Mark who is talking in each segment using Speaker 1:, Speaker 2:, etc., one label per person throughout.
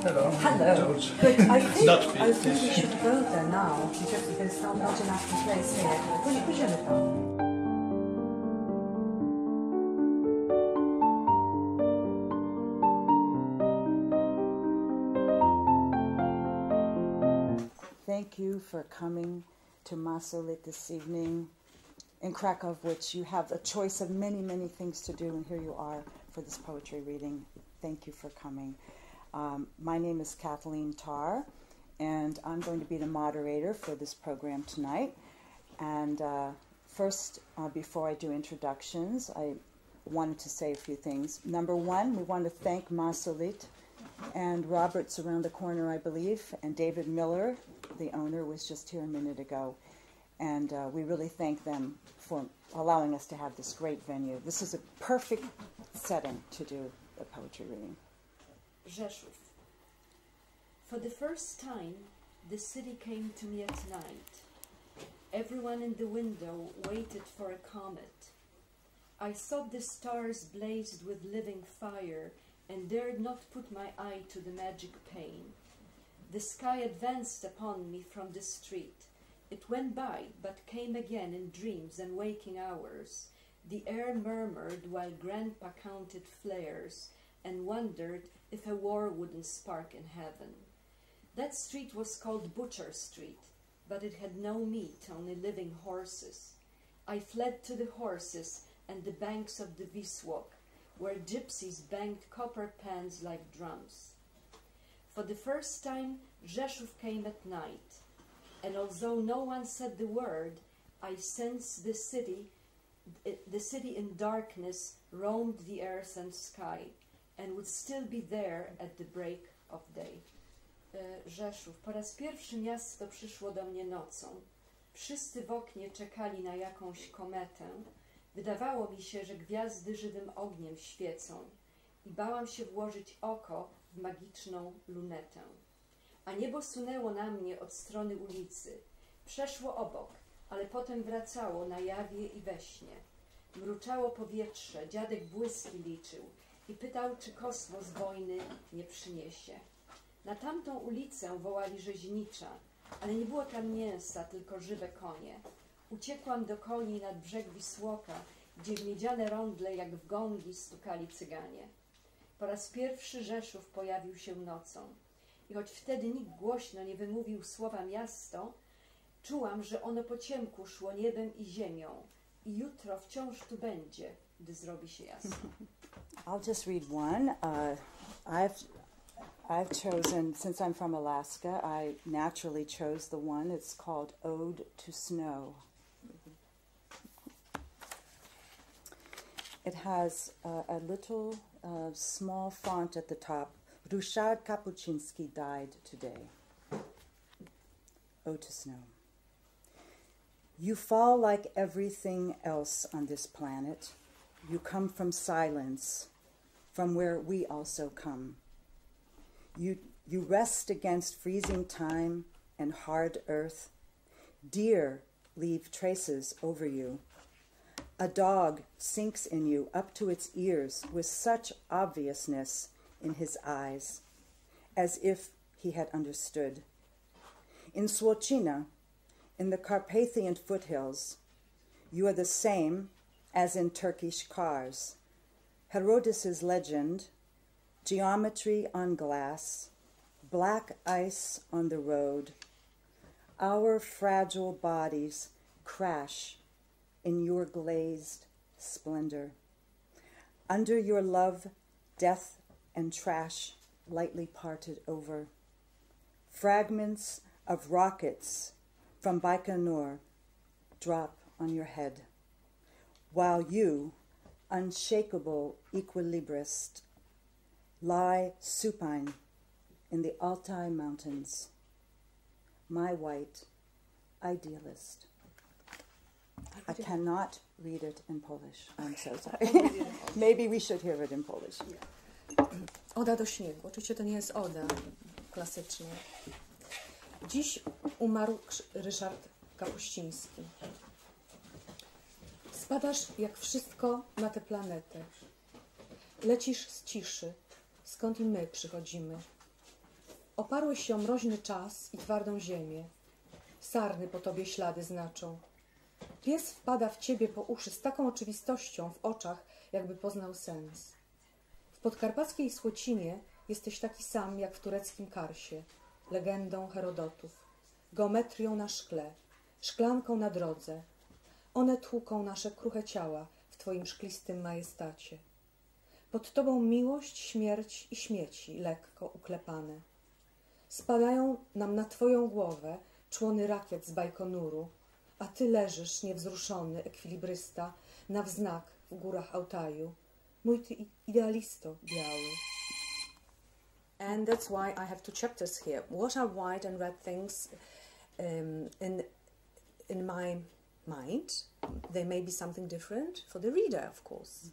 Speaker 1: Hello.
Speaker 2: Hello.
Speaker 1: George.
Speaker 2: But I think we
Speaker 1: fish.
Speaker 2: should go there now, because there's not enough place here. Pójdziemy tam. Thank you for coming to Masolit this evening in Krakow, which you have a choice of many, many things to do, and here you are for this poetry reading. Thank you for coming. My name is Kathleen Tarr, and I'm going to be the moderator for this program tonight. And first, before I do introductions, I wanted to say a few things. Number one, we want to thank Masolit and Robert's around the corner, I believe, and David Miller, the owner, was just here a minute ago. And we really thank them for allowing us to have this great venue. This is a perfect setting to do a poetry reading.
Speaker 3: Rzeszów. For the first time, the city came to me at night. Everyone in the window waited for a comet. I thought the stars blazed with living fire and dared not put my eye to the magic pane. The sky advanced upon me from the street. It went by, but came again in dreams and waking hours. The air murmured while Grandpa counted flares and wondered if a war wouldn't spark in heaven. That street was called Butcher Street, but it had no meat, only living horses. I fled to the horses and the banks of the Wisłok, where gypsies banged copper pans like drums. For the first time, Rzeszów came at night, and although no one said the word, I sensed the city in darkness roamed the earth and sky, and would still be there at the break of day. Rzeszów. Po raz pierwszy miasto przyszło do mnie nocą. Wszyscy w oknie czekali na jakąś kometę. Wydawało mi się, że gwiazdy żywym ogniem świecą i bałam się włożyć oko w magiczną lunetę. A niebo sunęło na mnie od strony ulicy. Przeszło obok, ale potem wracało na jawie i we śnie. Mruczało powietrze, dziadek błyski liczył i pytał, czy kosmos wojny nie przyniesie. Na tamtą ulicę wołali rzeźnicza, ale nie było tam mięsa, tylko żywe konie. Uciekłam do koni nad brzeg Wisłoka, gdzie w miedziane rondle jak w gongi stukali cyganie. Po raz pierwszy Rzeszów pojawił się nocą. I choć wtedy nikt głośno nie wymówił słowa miasto, czułam, że ono po ciemku szło niebem i ziemią. I jutro wciąż tu będzie, gdy zrobi się jasno.
Speaker 2: I'll just read one. I've chosen, since I'm from Alaska, I naturally chose the one. It's called Ode to Snow. It has a little small font at the top. Ryszard Kapuscinski died today. Ode to Snow. You fall like everything else on this planet. You come from silence, from where we also come. You rest against freezing time and hard earth. Deer leave traces over you. A dog sinks in you up to its ears with such obviousness in his eyes, as if he had understood. In Swocina, in the Carpathian foothills, you are the same as in Turkish cars. Herodotus' legend, geometry on glass, black ice on the road. Our fragile bodies crash in your glazed splendor. Under your love, death and trash lightly parted over. Fragments of rockets from Baikonur drop on your head, while you, unshakable equilibrist, lie supine in the Altai Mountains, my white idealist. I cannot read it in Polish. I'm so sorry. Maybe we should hear it in Polish.
Speaker 4: Oda do śniegu. Oczywiście to nie jest oda klasycznie. Dziś umarł Ryszard Kapuściński. Spadasz jak wszystko na tę planetę. Lecisz z ciszy, skąd i my przychodzimy. Oparłeś się o mroźny czas i twardą ziemię. Sarny po tobie ślady znaczą. Pies wpada w ciebie po uszy z taką oczywistością w oczach, jakby poznał sens. W podkarpackiej Słocinie jesteś taki sam jak w tureckim Karsie, legendą Herodotów, geometrią na szkle, szklanką na drodze. One tłuką nasze kruche ciała w twoim szklistym majestacie. Pod tobą miłość, śmierć i śmieci lekko uklepane. Spadają nam na twoją głowę człony rakiet z Bajkonuru, a ty leżysz niewzruszony, ekwilibrysta, na wznak w górach Altaju. Mój ty idealisto biały. And that's why I have two chapters here. What are white and red things in my mind? They may be something different for the reader, of course.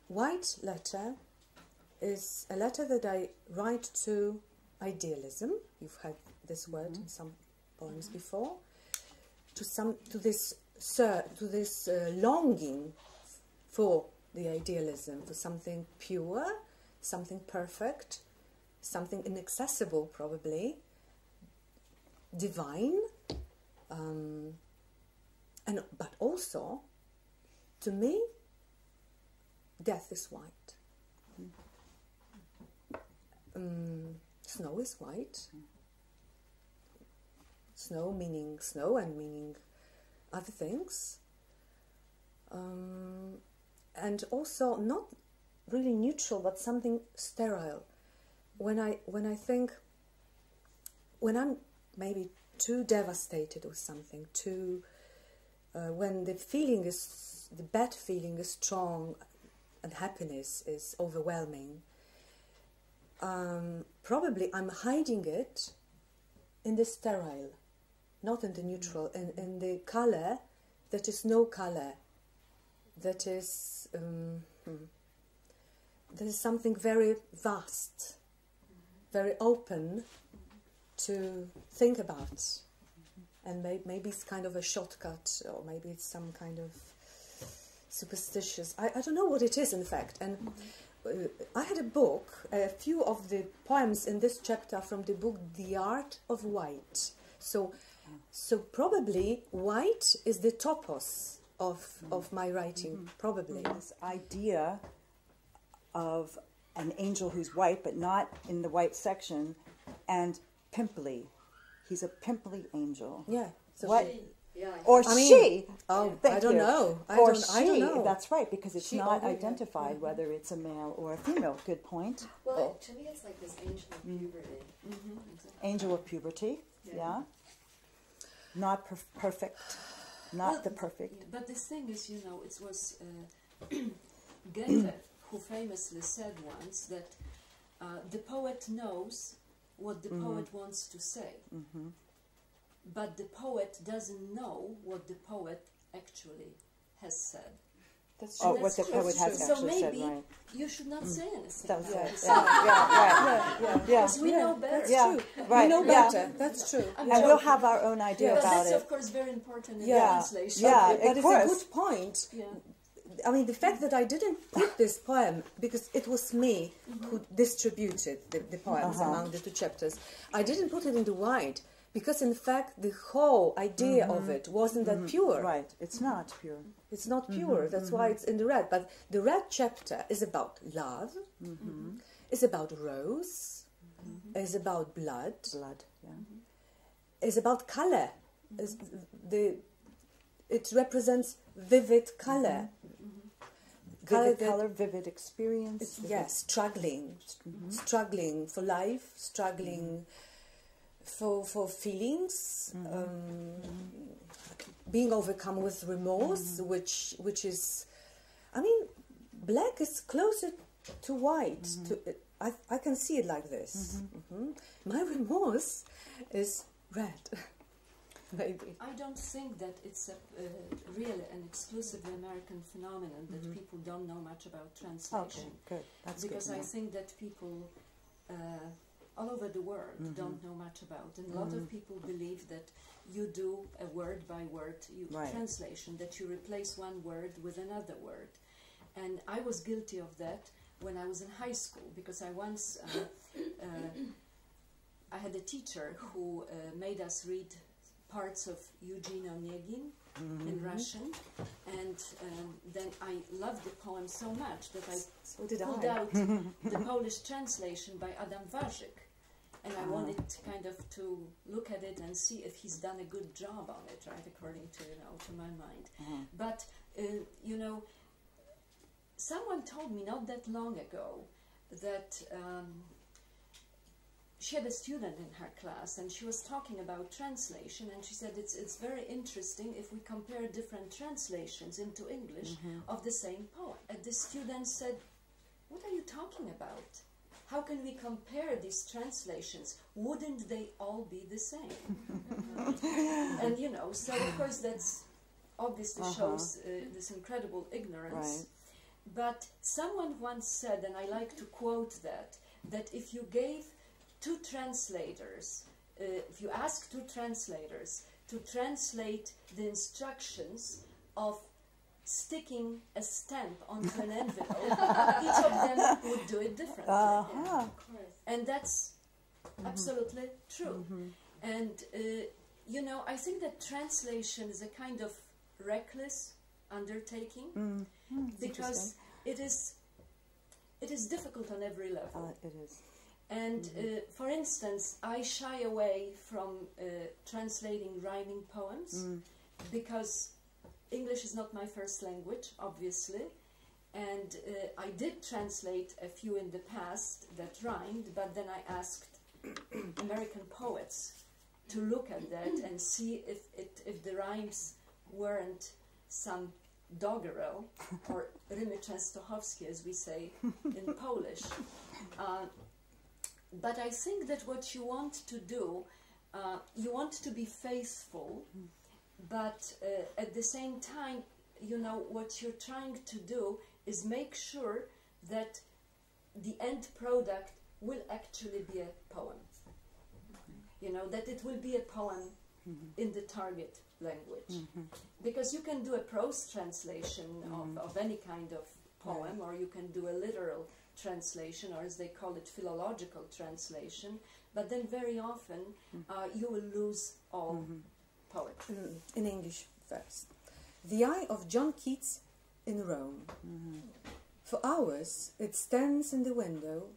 Speaker 4: White letter is a letter that I write to idealism. You've heard this word in some poems before. To this longing for the idealism, for something pure, something perfect, something inaccessible, probably, divine, but also, to me, death is white. Snow is white. Snow meaning snow and meaning other things. And also not really neutral, but something sterile. When I'm maybe too devastated with something, when the bad feeling is strong and happiness is overwhelming, probably I'm hiding it in the sterile, not in the neutral, in the color that is no color, that is something very vast, very open to think about, and maybe it's kind of a shortcut, or maybe it's some kind of superstitious, I don't know what it is in fact. And I had a book, a few of the poems in this chapter from the book The Art of White. So probably white is the topos of my writing, probably.
Speaker 2: This idea of an angel who's white, but not in the white section, and pimply. He's a pimply angel.
Speaker 4: Yeah. So
Speaker 2: what?
Speaker 3: Yeah,
Speaker 2: Or she.
Speaker 4: Oh,
Speaker 2: Thank
Speaker 4: I don't
Speaker 2: you.
Speaker 4: know. I
Speaker 2: Or
Speaker 4: don't know.
Speaker 2: That's right, because it's
Speaker 4: She
Speaker 2: not
Speaker 4: over here.
Speaker 2: identified whether it's a male or a female. Good point.
Speaker 1: Well, to me, it's like this angel of puberty.
Speaker 2: Angel of puberty. Yeah.
Speaker 1: Yeah.
Speaker 2: Not perfect. Not
Speaker 3: Well,
Speaker 2: the perfect.
Speaker 3: But the thing is, it was Goethe who famously said once that the poet knows what the poet wants to say, but the poet doesn't know what the poet actually has said.
Speaker 4: That's
Speaker 2: Oh,
Speaker 4: true.
Speaker 2: what the
Speaker 3: That's
Speaker 2: poet
Speaker 3: true.
Speaker 2: has
Speaker 3: So
Speaker 2: actually said,
Speaker 3: maybe
Speaker 2: right.
Speaker 3: you should not say anything.
Speaker 2: That's
Speaker 3: about
Speaker 2: right.
Speaker 3: it.
Speaker 2: Yeah, right.
Speaker 3: Because we know better.
Speaker 4: That's
Speaker 2: Yeah,
Speaker 4: true.
Speaker 2: right,
Speaker 4: We know
Speaker 2: yeah.
Speaker 4: better. That's true.
Speaker 3: I'm
Speaker 2: And we'll
Speaker 3: joking.
Speaker 2: have our own idea
Speaker 3: But
Speaker 2: about
Speaker 3: that's
Speaker 2: it.
Speaker 3: of course very important in
Speaker 4: Yeah.
Speaker 3: translation.
Speaker 2: Yeah.
Speaker 4: But
Speaker 2: of
Speaker 4: it's
Speaker 2: course.
Speaker 4: a good point.
Speaker 3: Yeah.
Speaker 4: I mean, the fact that I didn't put this poem, because it was me who distributed the poems among the two chapters, I didn't put it into white, because in fact the whole idea of it wasn't that pure.
Speaker 2: Right. It's not pure.
Speaker 4: It's not pure, that's why it's in the red. But the red chapter is about love, is about rose, is about blood,
Speaker 2: Blood. Yeah.
Speaker 4: is about color. It represents vivid color.
Speaker 2: Vivid
Speaker 4: that-
Speaker 2: color, vivid experience. vivid-
Speaker 4: Yes, struggling for life, struggling for feelings, being overcome with remorse, which is, I mean, black is closer to white. I can see it like this. My remorse is red, maybe.
Speaker 3: I don't think that it's a really an exclusively American phenomenon that people don't know much about
Speaker 2: Okay,
Speaker 3: translation.
Speaker 2: good. That's
Speaker 3: Because
Speaker 2: good.
Speaker 3: I think that people all over the world don't know much about, and a lot of people believe that you do a word by word
Speaker 2: Right.
Speaker 3: translation, that you replace one word with another word. And I was guilty of that when I was in high school, because I once I had a teacher who made us read parts of Eugene Onegin in Russian, and then I loved the poem so much that I pulled out the Polish translation by Adam Warzyk, and I wanted kind of to look at it and see if he's done a good job on it, right, according to, to my mind. But, someone told me not that long ago that she had a student in her class, and she was talking about translation, and she said it's very interesting if we compare different translations into English of the same poem. And the student said, "What are you talking about? How can we compare these translations? Wouldn't they all be the same?" And so of course that's obviously shows this incredible ignorance.
Speaker 2: Right.
Speaker 3: But someone once said, and I like to quote that if you gave two translators, if you ask two translators to translate the instructions of sticking a stamp onto an envelope, each of them would do it differently.
Speaker 1: Yeah, of course.
Speaker 3: And that's absolutely true. And, I think that translation is a kind of reckless undertaking because it is difficult on every level.
Speaker 2: It is.
Speaker 3: And for instance, I shy away from translating rhyming poems because English is not my first language, obviously, and I did translate a few in the past that rhymed, but then I asked American poets to look at that and see if the rhymes weren't some doggerel, or rymy częstochowskie, as we say in Polish. But I think that what you want to do, you want to be faithful, but at the same time, what you're trying to do is make sure that the end product will actually be a poem. That it will be a poem in the target language. Because you can do a prose translation of any kind of poem, or you can do a literal translation, or as they call it, philological translation, but then very often you will lose all poetry.
Speaker 4: In English first. The eye of John Keats in Rome. For hours it stands in the window.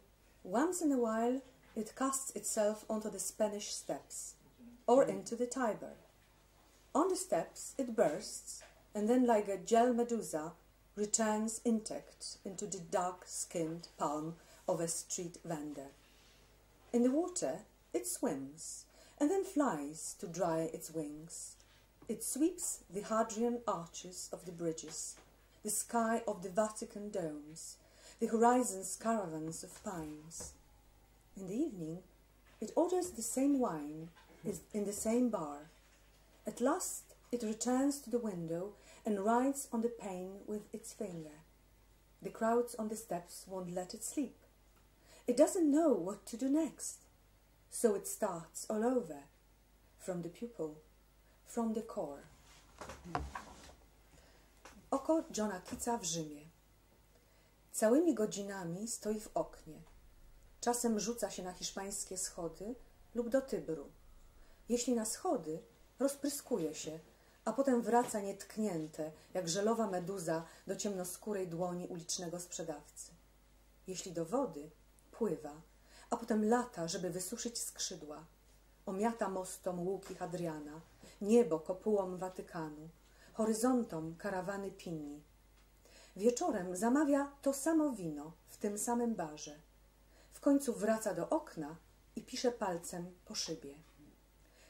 Speaker 4: Once in a while it casts itself onto the Spanish steps, or into the Tiber. On the steps it bursts, and then like a gel medusa returns intact into the dark-skinned palm of a street vendor. In the water it swims, and then flies to dry its wings. It sweeps the Hadrian arches of the bridges, the sky of the Vatican domes, the horizon's caravans of pines. In the evening it orders the same wine in the same bar. At last it returns to the window and writes on the pane with its finger. The crowds on the steps won't let it sleep. It doesn't know what to do next, so it starts all over, from the pupil, from the core. Oko Johna Keatsa w Rzymie. Całymi godzinami stoi w oknie. Czasem rzuca się na hiszpańskie schody lub do Tybru. Jeśli na schody, rozpryskuje się, a potem wraca nietknięte, jak żelowa meduza, do ciemnoskórej dłoni ulicznego sprzedawcy. Jeśli do wody, pływa, a potem lata, żeby wysuszyć skrzydła. Omiata mostom łuki Hadriana, niebo kopułom Watykanu, horyzontom karawany Pini. Wieczorem zamawia to samo wino w tym samym barze. W końcu wraca do okna i pisze palcem po szybie.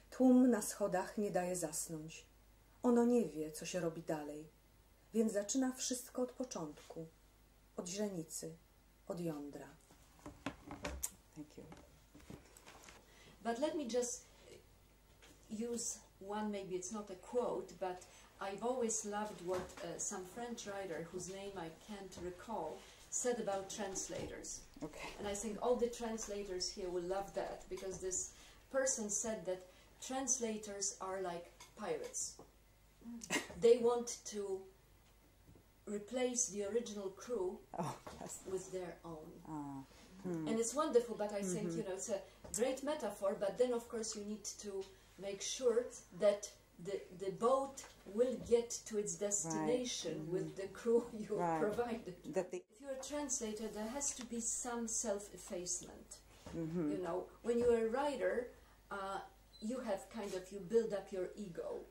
Speaker 4: Tłum na schodach nie daje zasnąć. Ono nie wie, co się robi dalej, więc zaczyna wszystko od początku, od źrenicy, od jądra.
Speaker 2: Thank you.
Speaker 3: But let me just use one, maybe it's not a quote, but I've always loved what some French writer, whose name I can't recall, said about translators.
Speaker 2: Okay.
Speaker 3: And I think all the translators here will love that, because this person said that translators are like pirates. They want to replace the original crew
Speaker 2: Oh, yes.
Speaker 3: with their own.
Speaker 2: Ah.
Speaker 3: And it's wonderful, but I think, you know, it's a great metaphor, but then of course you need to make sure that the boat will get to its destination with the crew you provided.
Speaker 2: That the
Speaker 3: If you're a translator, there has to be some self-effacement. You know, when you're a writer, you have kind of, you build up your ego.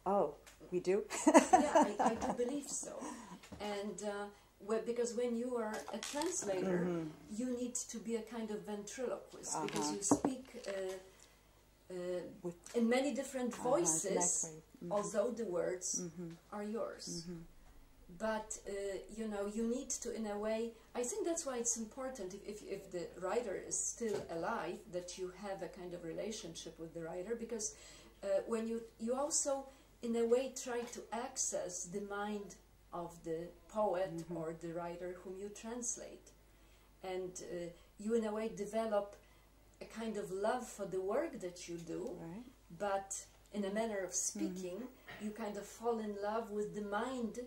Speaker 2: Oh, we do?
Speaker 3: Yeah, I do believe so. And because when you are a translator, you need to be a kind of ventriloquist because you speak in many different voices, although the words are yours. But, you know, you need to, in a way, I think that's why it's important, if the writer is still alive, that you have a kind of relationship with the writer, because when you also, in a way, try to access the mind of the poet or the writer whom you translate. And you, in a way, develop a kind of love for the work that you do, but in a manner of speaking, you kind of fall in love with the mind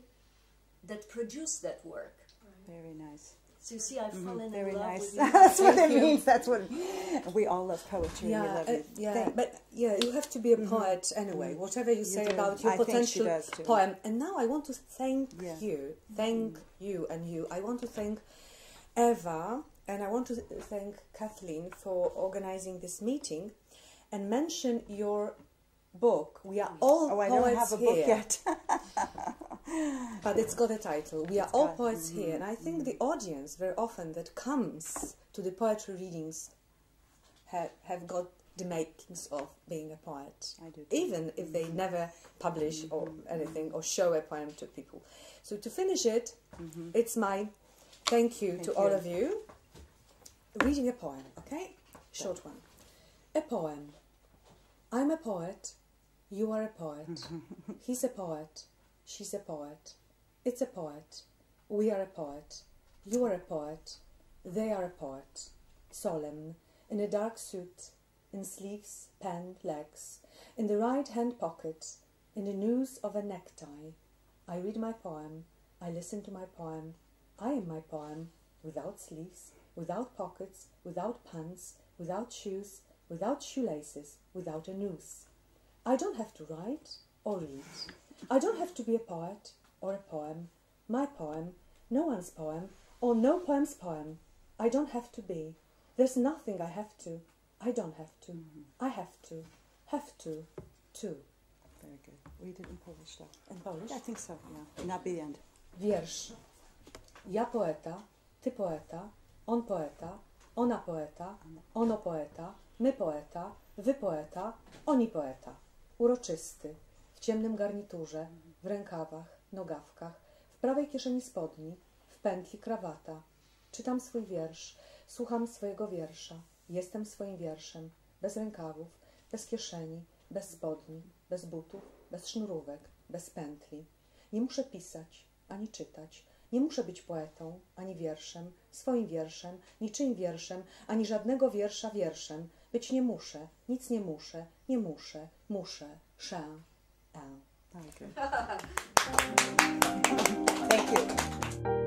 Speaker 3: that produced that work.
Speaker 2: Very nice.
Speaker 3: So you see, I've fallen
Speaker 2: Very
Speaker 3: in love
Speaker 2: nice.
Speaker 3: with you.
Speaker 2: That's what it means. That's what we all love poetry.
Speaker 4: Yeah,
Speaker 2: we love it.
Speaker 4: but you have to be a poet anyway. Whatever you say
Speaker 2: do.
Speaker 4: about your
Speaker 2: I think she
Speaker 4: potential
Speaker 2: does too.
Speaker 4: poem. And now I want to thank you, you. I want to thank Eva, and I want to thank Kathleen for organizing this meeting, and mention your book. We are all
Speaker 2: Oh, I
Speaker 4: poets
Speaker 2: don't have a
Speaker 4: here.
Speaker 2: book yet.
Speaker 4: But it's got a title. We are all poets here. And I think the audience, very often, that comes to the poetry readings have got the makings of being a poet.
Speaker 2: I do too.
Speaker 4: Even if they never publish or anything or show a poem to people. So to finish it, it's my thank you to all of you. Reading a poem, okay? Short one. A poem. I'm a poet. You are a poet. He's a poet. She's a poet. It's a poet. We are a poet. You are a poet. They are a poet. Solemn, in a dark suit, in sleeves, pen, legs, in the right hand pocket, in the noose of a necktie. I read my poem. I listen to my poem. I am my poem, without sleeves, without pockets, without pants, without shoes, without shoelaces, without a noose. I don't have to write or read. I don't have to be a poet or a poem. My poem, no one's poem, or no poem's poem. I don't have to be. There's nothing I have to. I don't have to. I have to. Have to.
Speaker 2: Very good. Read it in Polish, though.
Speaker 4: In Polish?
Speaker 2: I think so, yeah. And that'll be the end.
Speaker 4: Wiersz. Ja poeta, ty poeta, on poeta, ona poeta, ono poeta, my poeta, wy poeta, oni poeta. Uroczysty, w ciemnym garniturze, w rękawach, nogawkach, w prawej kieszeni spodni, w pętli krawata. Czytam swój wiersz, słucham swojego wiersza. Jestem swoim wierszem, bez rękawów, bez kieszeni, bez spodni, bez butów, bez sznurówek, bez pętli. Nie muszę pisać, ani czytać. Nie muszę być poetą, ani wierszem, swoim wierszem, niczym wierszem, ani żadnego wiersza wierszem. Być nie muszę, nic nie muszę, nie muszę, muszę, szę,
Speaker 2: Thank you.